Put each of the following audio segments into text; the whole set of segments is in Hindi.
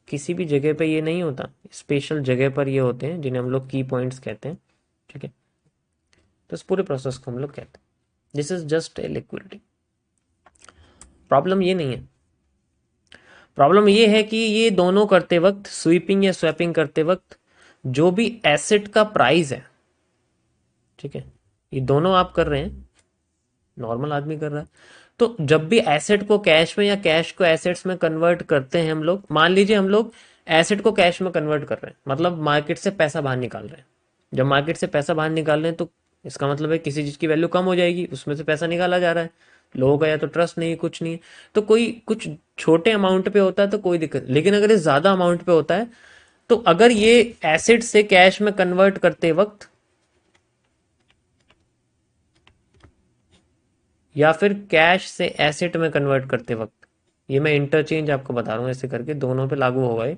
किसी भी जगह पे ये नहीं होता, स्पेशल जगह पर ये होते हैं जिन्हें हम लोग की पॉइंट्स कहते हैं। ठीक है, तो इस पूरे प्रोसेस को हम लोग कहते हैं this is just a liquidity. Problem ये नहीं है, प्रॉब्लम ये है कि ये दोनों करते वक्त, स्वीपिंग या स्वैपिंग करते वक्त, जो भी एसेट का प्राइस है, ठीक है, ये दोनों आप कर रहे हैं, नॉर्मल आदमी कर रहा है। तो जब भी एसेट को कैश में या कैश को एसेट्स में कन्वर्ट करते हैं हम लोग, मान लीजिए हम लोग एसेट को कैश में कन्वर्ट कर रहे हैं, मतलब मार्केट से पैसा बाहर निकाल रहे हैं। जब मार्केट से पैसा बाहर निकाल रहे हैं तो इसका मतलब है किसी चीज की वैल्यू कम हो जाएगी, उसमें से पैसा निकाला जा रहा है। लोगों का या तो ट्रस्ट नहीं है, कुछ नहीं है, तो कोई कुछ छोटे अमाउंट पे होता है तो कोई दिक्कत, लेकिन अगर ये ज्यादा अमाउंट पे होता है तो अगर ये एसेट से कैश में कन्वर्ट करते वक्त या फिर कैश से एसेट में कन्वर्ट करते वक्त, ये मैं इंटरचेंज आपको बता रहा हूं, ऐसे करके दोनों पे लागू होगा ये।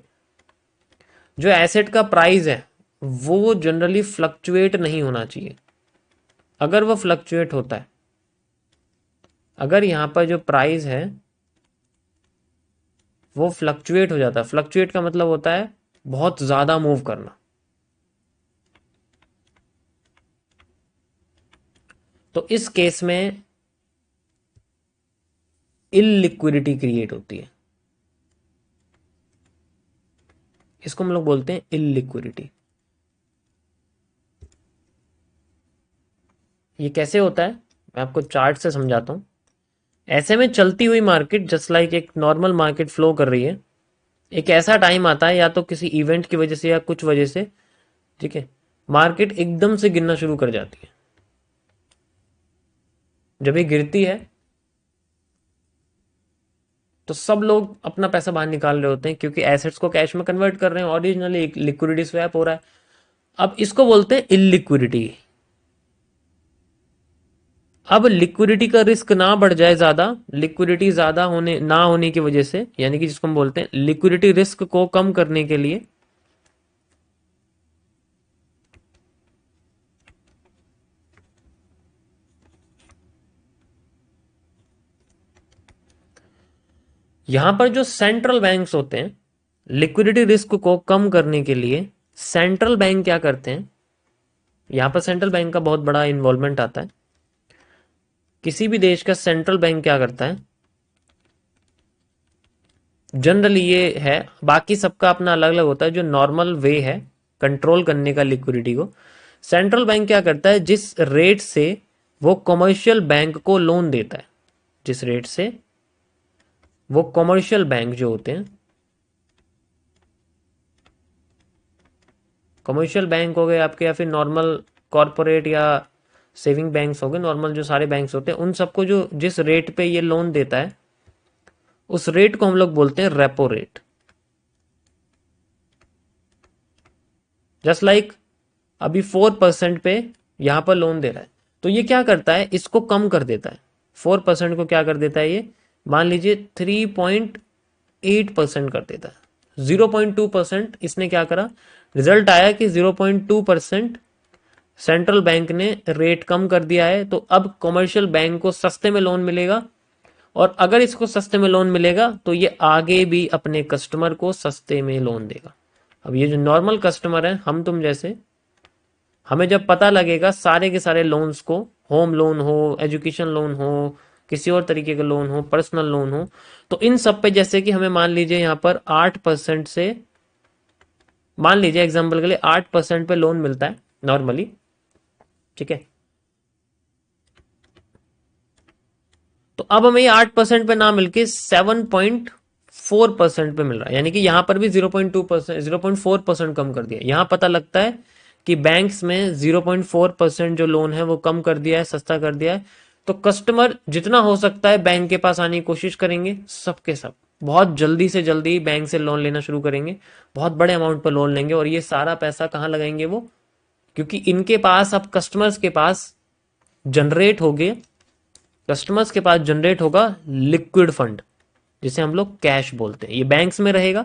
जो एसेट का प्राइस है वो जनरली फ्लक्चुएट नहीं होना चाहिए। अगर वो फ्लक्चुएट होता है, अगर यहां पर जो प्राइस है वो फ्लक्चुएट हो जाता है, फ्लक्चुएट का मतलब होता है बहुत ज्यादा मूव करना, तो इस केस में इलिक्विडिटी क्रिएट होती है। इसको हम लोग बोलते हैं इलिक्विडिटी। ये कैसे होता है मैं आपको चार्ट से समझाता हूं। ऐसे में चलती हुई मार्केट जस्ट लाइक एक नॉर्मल मार्केट फ्लो कर रही है, एक ऐसा टाइम आता है या तो किसी इवेंट की वजह से या कुछ वजह से, ठीक है, मार्केट एकदम से गिरना शुरू कर जाती है। जब ये गिरती है तो सब लोग अपना पैसा बाहर निकाल रहे होते हैं क्योंकि एसेट्स को कैश में कन्वर्ट कर रहे हैं, ओरिजिनली एक लिक्विडिटी स्वैप हो रहा है। अब इसको बोलते हैं इलिक्विडिटी। अब लिक्विडिटी का रिस्क ना बढ़ जाए ज्यादा, लिक्विडिटी ज्यादा होने ना होने की वजह से, यानी कि जिसको हम बोलते हैं लिक्विडिटी रिस्क को कम करने के लिए यहां पर जो सेंट्रल बैंक्स होते हैं, लिक्विडिटी रिस्क को कम करने के लिए सेंट्रल बैंक क्या करते हैं, यहां पर सेंट्रल बैंक का बहुत बड़ा इन्वॉल्वमेंट आता है। किसी भी देश का सेंट्रल बैंक क्या करता है, जनरली ये है, बाकी सबका अपना अलग अलग होता है, जो नॉर्मल वे है कंट्रोल करने का लिक्विडिटी को, सेंट्रल बैंक क्या करता है, जिस रेट से वो कमर्शियल बैंक को लोन देता है, जिस रेट से वो कमर्शियल बैंक जो होते हैं, कमर्शियल बैंक हो गए आपके, या फिर नॉर्मल कॉरपोरेट या सेविंग बैंक्स हो गए, नॉर्मल जो सारे बैंक्स होते हैं उन सबको जो जिस रेट पे ये लोन देता है, उस रेट को हम लोग बोलते हैं रेपो रेट। जस्ट लाइक अभी 4% पे यहां पर लोन दे रहा है, तो ये क्या करता है, इसको कम कर देता है। 4% को क्या कर देता है, ये मान लीजिए 3.8% कर देता है। 0.2% इसने क्या करा, रिजल्ट आया कि 0.2% सेंट्रल बैंक ने रेट कम कर दिया है, तो अब कमर्शियल बैंक को सस्ते में लोन मिलेगा, और अगर इसको सस्ते में लोन मिलेगा तो ये आगे भी अपने कस्टमर को सस्ते में लोन देगा। अब ये जो नॉर्मल कस्टमर है, हम तुम जैसे, हमें जब पता लगेगा सारे के सारे लोन्स को, होम लोन हो, एजुकेशन लोन हो, किसी और तरीके का लोन हो, पर्सनल लोन हो, तो इन सब पे जैसे कि हमें मान लीजिए यहाँ पर 8% से, मान लीजिए एग्जाम्पल के लिए 8% पे लोन मिलता है नॉर्मली, ठीक है, तो अब हमें ये 8% पे ना मिलके 7.4% पे मिल रहा है, यानी कि यहां पर भी 0.2%, 0.4% कम कर दिया। यहां पता लगता है कि बैंक्स में 0.4% जो लोन है वो कम कर दिया है, सस्ता कर दिया है, तो कस्टमर जितना हो सकता है बैंक के पास आने की कोशिश करेंगे, सबके सब बहुत जल्दी से जल्दी बैंक से लोन लेना शुरू करेंगे, बहुत बड़े अमाउंट पर लोन लेंगे, और ये सारा पैसा कहाँ लगाएंगे वो, क्योंकि इनके पास अब कस्टमर्स के पास जनरेट हो गए, कस्टमर्स के पास जनरेट होगा लिक्विड फंड, जिसे हम लोग कैश बोलते हैं, ये बैंक्स में रहेगा।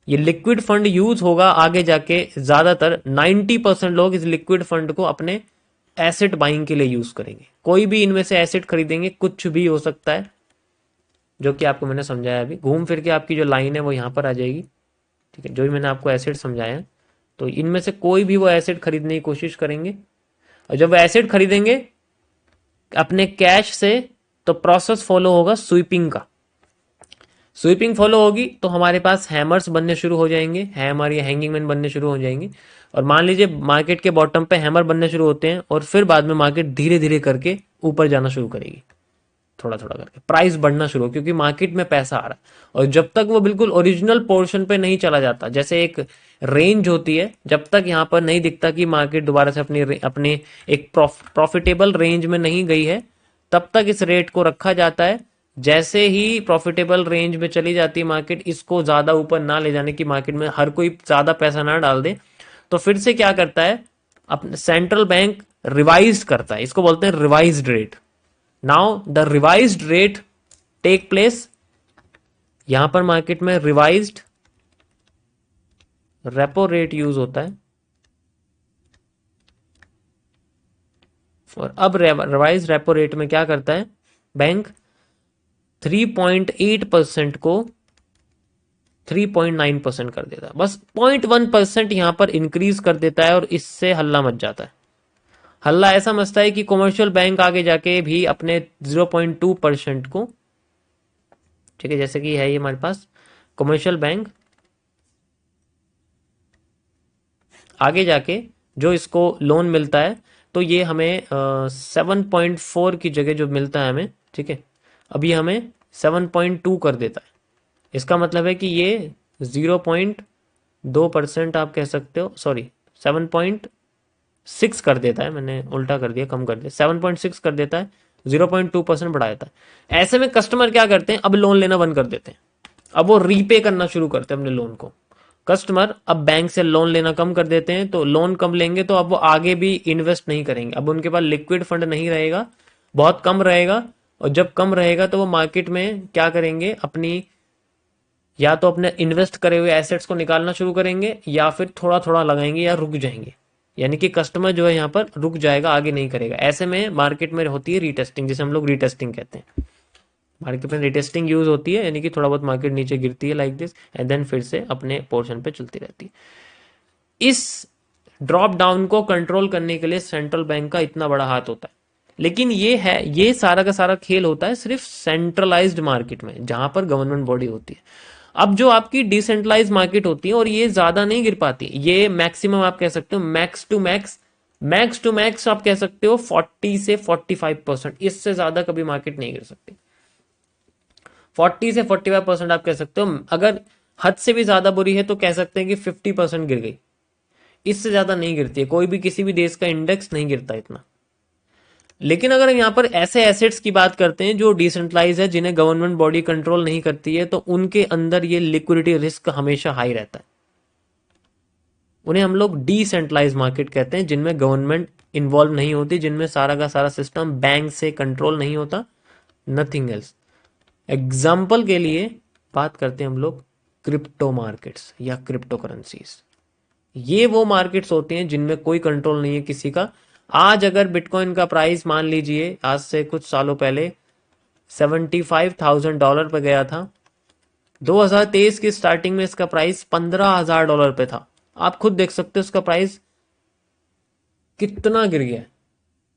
ये लिक्विड फंड यूज होगा आगे जाके, ज्यादातर 90% लोग इस लिक्विड फंड को अपने एसेट बाइंग के लिए यूज करेंगे। कोई भी इनमें से एसेट खरीदेंगे, कुछ भी हो सकता है, जो कि आपको मैंने समझाया अभी। घूम फिर के आपकी जो लाइन है वो यहाँ पर आ जाएगी, ठीक है, जो भी मैंने आपको एसेट समझाया। तो इनमें से कोई भी वो एसेट खरीदने की कोशिश करेंगे, और जब वो एसेट खरीदेंगे अपने कैश से, तो प्रोसेस फॉलो होगा स्वीपिंग का। स्वीपिंग फॉलो होगी तो हमारे पास हैमर्स बनने शुरू हो जाएंगे, हैमर या हैंगिंग मैन बनने शुरू हो जाएंगे। और मान लीजिए मार्केट के बॉटम पे हैमर बनने शुरू होते हैं, और फिर बाद में मार्केट धीरे धीरे करके ऊपर जाना शुरू करेगी, थोड़ा थोड़ा करके प्राइस बढ़ना शुरू, क्योंकि मार्केट में पैसा आ रहा है। और जब तक वो बिल्कुल ओरिजिनल पोर्शन पे नहीं चला जाता, जैसे एक रेंज होती है, जब तक यहाँ पर नहीं दिखता कि मार्केट दोबारा से अपने अपने एक प्रॉफिटेबल रेंज में नहीं गई है, तब तक इस रेट को रखा जाता है। जैसे ही प्रॉफिटेबल रेंज में चली जाती है मार्केट, इसको ज्यादा ऊपर ना ले जाने की, मार्केट में हर कोई ज्यादा पैसा ना डाल दे, तो फिर से क्या करता है, अपने सेंट्रल बैंक रिवाइज करता है, इसको बोलते हैं revised rate. Now the revised rate take place, यहां पर मार्केट में रिवाइज्ड रेपो रेट यूज होता है। और अब रिवाइज रेपो रेट में क्या करता है बैंक, 3.8% को 3.9% कर देता है, बस 0.1% यहां पर इंक्रीज कर देता है, और इससे हल्ला मच जाता है। हल्ला ऐसा मचता है कि कॉमर्शियल बैंक आगे जाके भी अपने 0.2% को, ठीक है, जैसे कि है ये हमारे पास कॉमर्शियल बैंक, आगे जाके जो इसको लोन मिलता है, तो ये हमें 7.4 की जगह जो मिलता है हमें, ठीक है, अभी हमें 7.2 कर देता है। इसका मतलब है कि ये 0.2% आप कह सकते हो, सॉरी 7.6 कर देता है, मैंने उल्टा कर दिया, कम कर दिया, 7.6 कर देता है, 0.2% बढ़ा देता है। ऐसे में कस्टमर क्या करते हैं, अब लोन लेना बंद कर देते हैं, अब वो रीपे करना शुरू करते हैं अपने लोन को। कस्टमर अब बैंक से लोन लेना कम कर देते हैं, तो लोन कम लेंगे तो अब वो आगे भी इन्वेस्ट नहीं करेंगे, अब उनके पास लिक्विड फंड नहीं रहेगा, बहुत कम रहेगा। और जब कम रहेगा तो वो मार्केट में क्या करेंगे, अपनी या तो अपने इन्वेस्ट करे हुए एसेट्स को निकालना शुरू करेंगे, या फिर थोड़ा थोड़ा लगाएंगे या रुक जाएंगे। यानी कि कस्टमर जो है यहाँ पर रुक जाएगा, आगे नहीं करेगा। ऐसे में मार्केट में होती है रीटेस्टिंग, जिसे हम लोग रीटेस्टिंग कहते हैं। मार्केट में रिटेस्टिंग यूज होती है, यानी कि थोड़ा बहुत मार्केट नीचे गिरती है लाइक दिस, एंड देन फिर से अपने पोर्शन पे चलती रहती है। इस ड्रॉप डाउन को कंट्रोल करने के लिए सेंट्रल बैंक का इतना बड़ा हाथ होता है। लेकिन ये सारा का सारा खेल होता है सिर्फ सेंट्रलाइज्ड मार्केट में, जहां पर गवर्नमेंट बॉडी होती है। अब जो आपकी डिसेंट्रलाइज मार्केट होती है, और ये ज्यादा नहीं गिर पाती, ये मैक्सिमम आप कह सकते हो, मैक्स टू मैक्स आप कह सकते हो 40 से 45%, इससे ज्यादा कभी मार्केट नहीं गिर सकती। 40 से 45% आप कह सकते हो। अगर हद से भी ज्यादा बुरी है तो कह सकते हैं कि 50% गिर गई, इससे ज्यादा नहीं गिरती है। कोई भी किसी भी देश का इंडेक्स नहीं गिरता इतना। लेकिन अगर हम यहाँ पर ऐसे एसेट्स की बात करते हैं जो डिसेंट्रलाइज है, जिन्हें गवर्नमेंट बॉडी कंट्रोल नहीं करती है, तो उनके अंदर ये लिक्विडिटी रिस्क हमेशा हाई रहता है। उन्हें हम लोग डिसेंट्रलाइज मार्केट कहते हैं, जिनमें गवर्नमेंट इन्वॉल्व नहीं होती, जिनमें सारा का सारा सिस्टम बैंक से कंट्रोल नहीं होता, नथिंग एल्स। एग्जाम्पल के लिए बात करते हैं हम लोग क्रिप्टो मार्केट्स या क्रिप्टो करेंसीज। ये वो मार्केट्स होती हैं जिनमें कोई कंट्रोल नहीं है किसी का। आज अगर बिटकॉइन का प्राइस मान लीजिए आज से कुछ सालों पहले $75,000 पे गया था, 2023 की स्टार्टिंग में इसका प्राइस $15,000 पे था। आप खुद देख सकते हो इसका प्राइस कितना गिर गया है।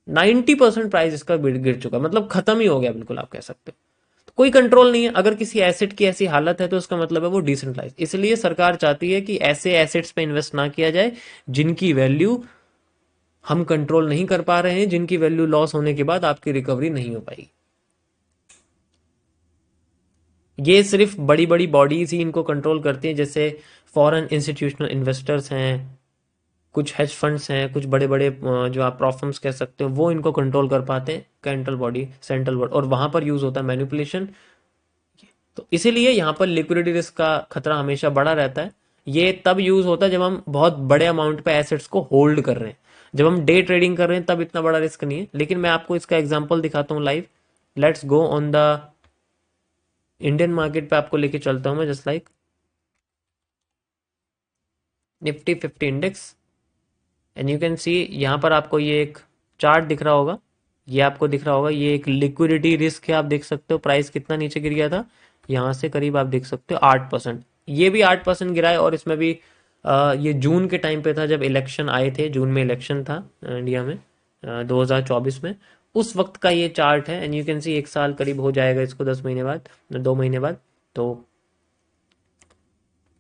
90% प्राइस इसका गिर चुका, मतलब खत्म ही हो गया बिल्कुल, आप कह सकते हो। तो कोई कंट्रोल नहीं है। अगर किसी एसेट की ऐसी हालत है तो उसका मतलब है वो डिसेंट्रलाइज। इसलिए सरकार चाहती है कि ऐसे एसेट्स पे इन्वेस्ट ना किया जाए जिनकी वैल्यू हम कंट्रोल नहीं कर पा रहे हैं, जिनकी वैल्यू लॉस होने के बाद आपकी रिकवरी नहीं हो पाएगी। ये सिर्फ बड़ी बड़ी बॉडीज ही इनको कंट्रोल करती हैं, जैसे फॉरेन इंस्टीट्यूशनल इन्वेस्टर्स हैं, कुछ हेज फंड्स हैं, कुछ बड़े बड़े जो आप प्रॉफर्म्स कह सकते हो, वो इनको कंट्रोल कर पाते हैं, सेंट्रल बॉडी, और वहां पर यूज होता है मैनिपुलेशन। तो इसीलिए यहाँ पर लिक्विडिटी रिस्क का खतरा हमेशा बड़ा रहता है। ये तब यूज होता है जब हम बहुत बड़े अमाउंट पे एसेट्स को होल्ड कर रहे हैं। जब हम डे ट्रेडिंग कर रहे हैं तब इतना बड़ा रिस्क नहीं है। लेकिन मैं आपको इसका एग्जांपल दिखाता हूँ live. Let's go on the Indian market पे, आपको लेके चलता हूँ मैं, just like Nifty 50 index. And you can see यहाँ पर आपको ये एक चार्ट दिख रहा होगा, ये आपको दिख रहा होगा, ये एक लिक्विडिटी रिस्क है। आप देख सकते हो प्राइस कितना नीचे गिर गया था, यहाँ से करीब आप देख सकते हो 8%। ये भी 8% गिरा है, और इसमें भी ये जून के टाइम पे था जब इलेक्शन आए थे, जून में इलेक्शन था इंडिया में 2024 में। उस वक्त का ये चार्ट है, एंड यू कैन सी एक साल करीब हो जाएगा इसको, 10 महीने बाद, 2 महीने बाद। तो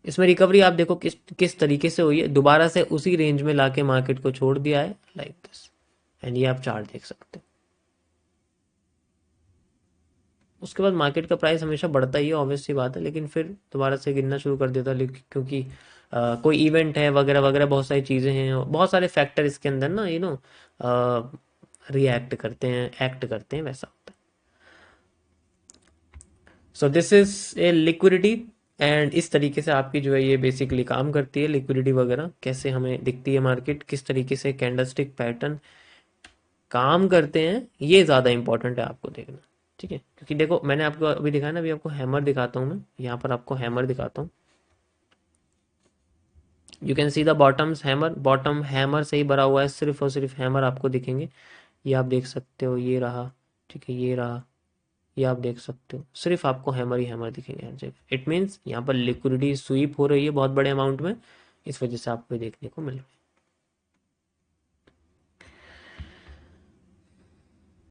इसमें रिकवरी आप देखो किस किस तरीके से हुई है, दोबारा से उसी रेंज में लाके मार्केट को छोड़ दिया है, लाइक दिस। एंड ये आप चार्ट देख सकते हो। उसके बाद मार्केट का प्राइस हमेशा बढ़ता ही है, ऑब्वियस सी बात है, लेकिन फिर दोबारा से गिरना शुरू कर देता है, क्योंकि कोई इवेंट है वगैरह वगैरह, बहुत सारी चीज़ें हैं, बहुत सारे फैक्टर इसके अंदर ना, रिएक्ट करते हैं, एक्ट करते हैं, वैसा होता है। So this is a liquidity, and इस तरीके से आपकी जो है ये बेसिकली काम करती है, लिक्विडिटी वगैरह कैसे हमें दिखती है, मार्केट किस तरीके से कैंडलस्टिक पैटर्न काम करते हैं, ये ज़्यादा इंपॉर्टेंट है आपको देखना। ठीक है, क्योंकि देखो मैंने आपको अभी दिखाया ना, अभी आपको हैमर दिखाता हूँ मैं, यहाँ पर आपको हैमर दिखाता हूँ। You can see the bottoms hammer, bottom hammer से ही भरा हुआ है, सिर्फ और सिर्फ हैमर आपको दिखेंगे। ये आप देख सकते हो, ये रहा, ठीक है, ये रहा, ये आप देख सकते हो, सिर्फ आपको हैमर ही हैमर दिखेंगे हर जगह। इट मीन्स यहाँ पर लिक्विडिटी स्वीप हो रही है बहुत बड़े अमाउंट में, इस वजह से आपको ये देखने को मिल रहा है।